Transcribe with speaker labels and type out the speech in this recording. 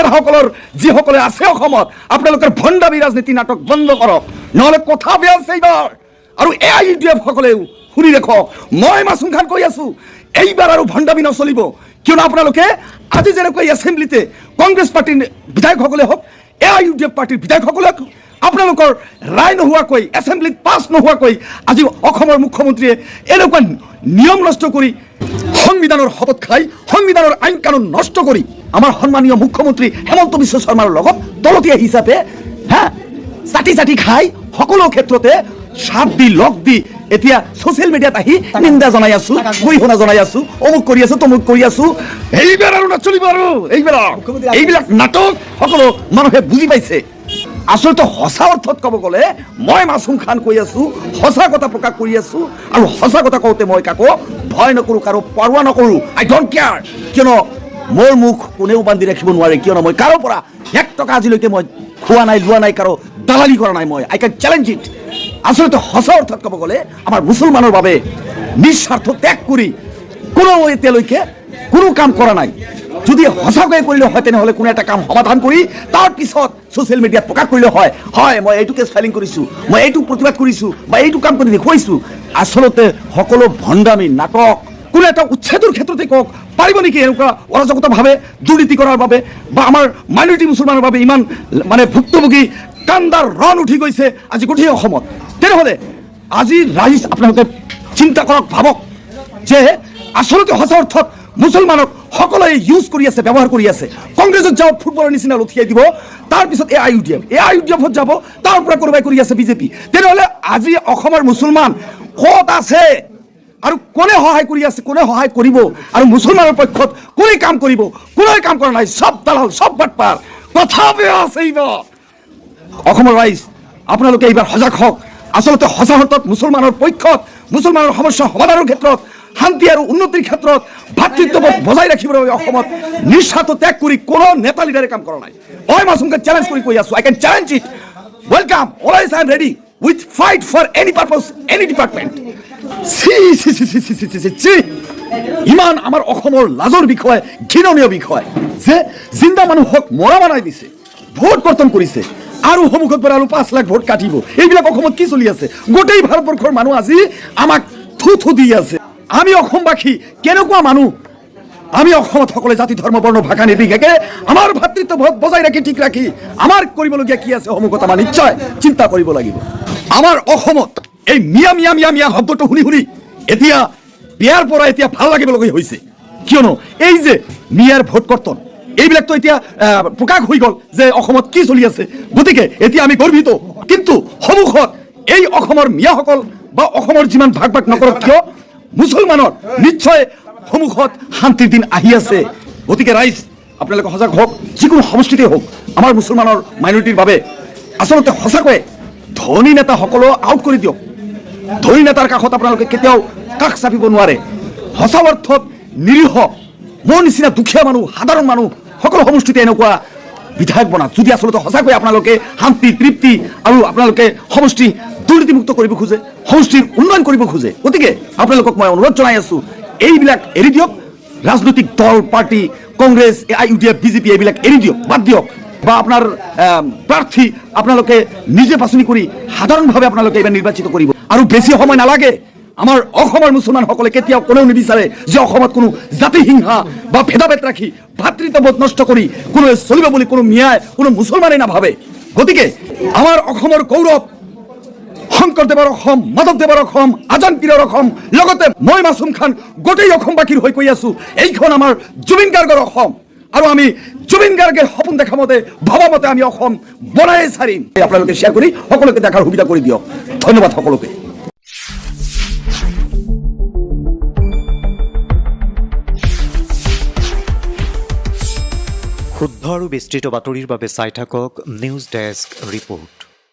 Speaker 1: নেতাসকলৰ যিসকলে আছে অসমত আপোনালোকৰ ভণ্ডামি ৰাজনীতি নাটক বন্ধ কৰক, নহ'লে কথা বেয়া আছে এইবাৰ। আৰু AIUDF সকলেও শুনি ৰাখক, মই মাছুম খান কৈ আছো, এইবাৰ আৰু ভণ্ডামি নচলিব। কিয়নো আপোনালোকে আজি যেনেকৈ এছেম্বলিতে কংগ্ৰেছ পাৰ্টিৰ বিধায়কসকলে হওক, AIUDF পাৰ্টিৰ বিধায়কসকলে আপোনালোকৰ ৰায় নোহোৱাকৈ, এছেম্বলিত পাছ নোহোৱাকৈ আজি অসমৰ মুখ্যমন্ত্ৰীয়ে এনেকুৱা নিয়ম নষ্ট কৰি, সংবিধানৰ শপত খাই, সংবিধানৰ আইন কানুন নষ্ট কৰি আমাৰ সন্মানীয় মুখ্যমন্ত্ৰী হেমন্ত বিশ্ব শৰ্মাৰ লগত তলতীয়া হিচাপে চাটি খাই সকলো ক্ষেত্ৰতে সাপ দি লগ দি এতিয়া ছ'চিয়েল মিডিয়াত আহি নিন্দা জনাই আছো, গৰিহণা জনাই আছো, অমুক কৰি আছো, তমুক কৰি আছো। এইবাৰ আৰু নচলিব। আৰু এইবিলাক নাটক সকলো মানুহে বুজি পাইছে। আচলতে সঁচা অৰ্থত ক'ব গ'লে মই মাছুম খান কৈ আছো, সঁচা কথা প্ৰকাশ কৰি আছো। আৰু সঁচা কথা কওঁতে মই কাকো ভয় নকৰোঁ, কাৰো পৰৱা নকৰোঁ। আই ডোণ্ট কেয়াৰ। কিয়নো মোৰ মুখ কোনেও বান্ধি ৰাখিব নোৱাৰে। কিয়নো মই কাৰো পৰা 1 টকা আজিলৈকে মই খোৱা নাই, লোৱা নাই, কাৰো দালালি কৰা নাই। মই আই কেন চেলেঞ্জ ইট। আচলতে সঁচা অৰ্থত ক'ব গ'লে আমাৰ মুছলমানৰ বাবে নিস্বাৰ্থ ত্যাগ কৰি কোনো এতিয়ালৈকে কোনো কাম কৰা নাই। যদি সঁচাকৈ কৰিলে হয় তেনেহ'লে কোনো এটা কাম সমাধান কৰি তাৰপিছত ছ'চিয়েল মিডিয়াত প্ৰকাশ কৰিলে হয়, মই এইটো কেছ ফাইলিং কৰিছোঁ, মই এইটো প্ৰতিবাদ কৰিছোঁ বা এইটো কাম কৰি দেখুৱাইছোঁ। আচলতে সকলো ভণ্ডামি নাটক। কোনো এটা উচ্ছেদৰ ক্ষেত্ৰতে কওক, পাৰিব নেকি এনেকুৱা অৰাজকতাভাৱে দুৰ্নীতি কৰাৰ বাবে বা আমাৰ মাইনৰিটি মুছলমানৰ বাবে ইমান ভুক্তভোগী কান্দাৰ ৰণ উঠি গৈছে আজি গোটেই অসমত। তেনেহ'লে আজি ৰাইজ আপোনালোকে চিন্তা কৰক, ভাবক যে আচলতে সঁচা অৰ্থত মুছলমানক সকলোৱে ইউজ কৰি আছে, ব্যৱহাৰ কৰি আছে। কংগ্ৰেছত যাব ফুটবলৰ নিচিনা লঠিয়াই দিব, তাৰপিছত AIUDFত যাব, তাৰ পৰা কোনোবাই কৰি আছে বিজেপি। তেনেহ'লে আজি অসমৰ মুছলমান ক'ত আছে আৰু কোনে সহায় কৰি আছে, কোনে সহায় কৰিব, আৰু মুছলমানৰ পক্ষত কোনে কাম কৰিব? কোনোৱে কাম কৰা নাই। চব দালাল, চব বাটপাৰ। কথা বেয়া আছে এইবাৰ। অসমৰ ৰাইজ আপোনালোকে এইবাৰ সজাগ হওক। আচলতে সঁচা অৰ্থত মুছলমানৰ পক্ষত, মুছলমানৰ সমস্যা সমাধানৰ ক্ষেত্ৰত, শান্তি আৰু উন্নতিৰ ক্ষেত্ৰত ভাতৃত্ববোধ বজাই ৰাখিবৰ বাবে অসমত নিস্বাৰ্থ ত্যাগ কৰি কোনো নেতা লিডাৰে কাম কৰা নাই। মই মাছুমকে চেলেঞ্জ কৰি কৈ আছো, I can challenge it. Welcome, always I am ready with fight for any purpose, any department. ইমান আমাৰ অসমৰ লাজৰ বিষয়, ঘৃণনীয় বিষয় যে জিন্দা মানুহক মৰা বনাই দিছে, ভোট কৰ্তন কৰিছে, আৰু সন্মুখত পৰা আৰু 5 লাখ ভোট কাটিব। এইবিলাক অসমত কি চলি আছে? গোটেই ভাৰতবৰ্ষৰ মানুহ আজি আমাক থু দি আছে। আমি অসমবাসী কেনেকুৱা মানুহ? আমি অসমত সকলে জাতি, ধৰ্ম, বৰ্ণ, ভাষা নিৰ্বিশেষে আমাৰ ভাতৃত্ববোধ বজাই ৰাখি, ঠিক ৰাখি আমাৰ কৰিবলগীয়া কি আছে সন্মুখত আমাৰ নিশ্চয় চিন্তা কৰিব লাগিব। আমাৰ অসমত এই মিয়া শব্দটো শুনি এতিয়া বিয়াৰ পৰা এতিয়া ভাল লাগিবলগীয়া হৈছে। কিয়নো এই যে মিয়াৰ ভোট কৰ্তন, এইবিলাকতো এতিয়া প্ৰকাশ হৈ গ'ল যে অসমত কি চলি আছে। গতিকে এতিয়া আমি গৰ্বিত। কিন্তু সন্মুখত এই অসমৰ মিয়াসকল বা অসমৰ যিমান ভাগ নকৰক কিয়, মুছলমানৰ নিশ্চয় সন্মুখত শান্তিৰ দিন আহি আছে। গতিকে ৰাইজ আপোনালোকে সজাগ হওক। যিকোনো সমষ্টিতে হওক, আমাৰ মুছলমানৰ মাইনৰিটিৰ বাবে আচলতে সঁচাকৈয়ে ধনী নেতাসকলেও আউট কৰি দিয়ক। ধনী নেতাৰ কাষত আপোনালোকে কেতিয়াও কাষ চাপিব নোৱাৰে। সঁচা অৰ্থত নিৰীহ মোৰ নিচিনা দুখীয়া মানুহ, সাধাৰণ মানুহ সকলো সমষ্টিতে এনেকুৱা বিধায়ক বনাওক। যদি আচলতে সঁচাকৈ আপোনালোকে শান্তি, তৃপ্তি আৰু আপোনালোকে সমষ্টি দুৰ্নীতিমুক্ত কৰিব খোজে, সমষ্টিৰ উন্নয়ন কৰিব খোজে, গতিকে আপোনালোকক মই অনুৰোধ জনাই আছো, এইবিলাক এৰি দিয়ক। ৰাজনৈতিক দল, পাৰ্টি, কংগ্ৰেছ, AIUDF, বিজেপি এইবিলাক এৰি দিয়ক, বাদ দিয়ক। বা আপোনাৰ প্ৰাৰ্থী আপোনালোকে নিজে বাছনি কৰি সাধাৰণভাৱে আপোনালোকে এইবাৰ নিৰ্বাচিত কৰিব। আৰু বেছি সময় নালাগে। আমাৰ অসমৰ মুছলমানসকলে কেতিয়াও কোনেও নিবিচাৰে যে অসমত কোনো জাতি হিংসা বা ভেদাভেদ ৰাখি ভাতৃত্ববোধ নষ্ট কৰি কোনোৱে চলিব বুলি কোনো মিয়াই, কোনো মুছলমানেই নাভাবে। গতিকে আমাৰ অসমৰ গৌৰৱ শংকৰদেৱৰ অসম, মাধৱদেৱৰ অসম, আজান পীৰৰ অসম, লগতে মই মাছুম খান গোটেই অসমবাসীৰ হৈ কৈ আছো, এইখন আমাৰ জুবিন গাৰ্গৰ অসম। আৰু আমি জুবিন গাৰ্গে সপোন দেখা মতে, ভবা মতে আমি অসম বনাই ছাৰিম। আপোনালোকে শ্বেয়াৰ কৰি সকলোকে দেখাৰ সুবিধা কৰি দিয়ক। ধন্যবাদ সকলোকে।
Speaker 2: শুদ্ধ আৰু বিস্তৃত বাতৰিৰ বাবে চাই থাকক নিউজ ডেস্ক ৰিপৰ্ট।